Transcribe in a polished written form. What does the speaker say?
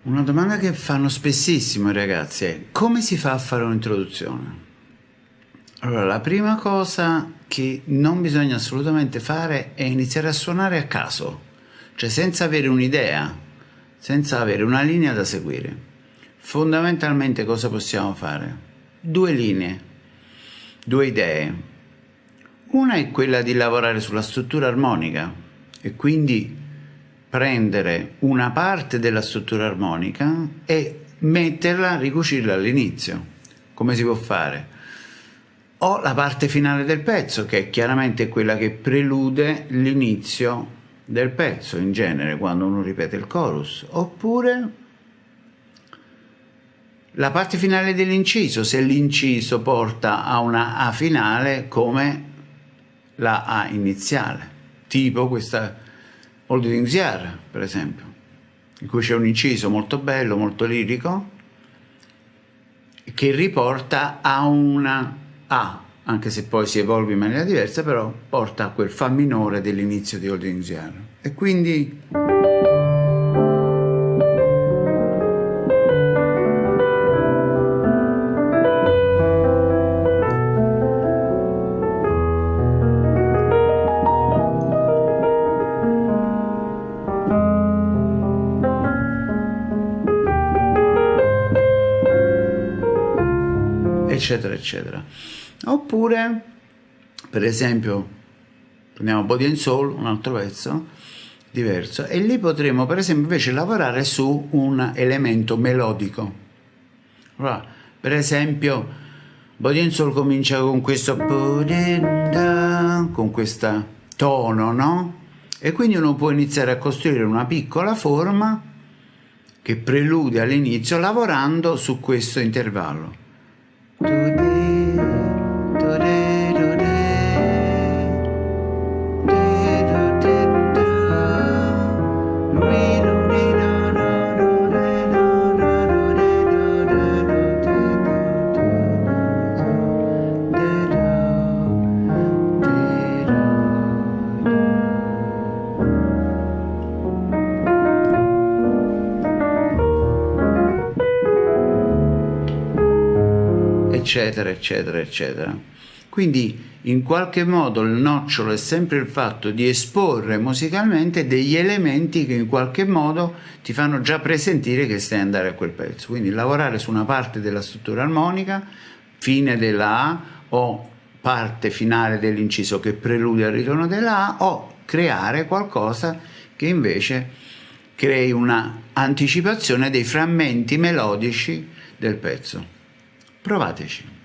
Una domanda che fanno spessissimo i ragazzi è: come si fa a fare un'introduzione? Allora, la prima cosa che non bisogna assolutamente fare è iniziare a suonare a caso, cioè senza avere un'idea, senza avere una linea da seguire. Fondamentalmente cosa possiamo fare? Due linee, due idee. Una è quella di lavorare sulla struttura armonica e quindi prendere una parte della struttura armonica e metterla, ricucirla all'inizio. Come si può fare? O la parte finale del pezzo, che è chiaramente quella che prelude l'inizio del pezzo, in genere quando uno ripete il chorus, oppure la parte finale dell'inciso, se l'inciso porta a una A finale come la A iniziale, tipo questa Old Things Are, per esempio, in cui c'è un inciso molto bello, molto lirico, che riporta a una A, anche se poi si evolve in maniera diversa, però porta a quel Fa minore dell'inizio di Old Things Are. E quindi eccetera eccetera. Oppure, per esempio, prendiamo Body and Soul, un altro pezzo diverso, e lì potremo per esempio invece lavorare su un elemento melodico. Allora, per esempio Body and Soul comincia con questo tono, no? E quindi uno può iniziare a costruire una piccola forma che prelude all'inizio lavorando su questo intervallo. Eccetera eccetera eccetera. Quindi in qualche modo il nocciolo è sempre il fatto di esporre musicalmente degli elementi che in qualche modo ti fanno già presentire che stai andando a quel pezzo. Quindi lavorare su una parte della struttura armonica, fine della A, o parte finale dell'inciso che prelude al ritorno della A, o creare qualcosa che invece crei una anticipazione dei frammenti melodici del pezzo. Provateci.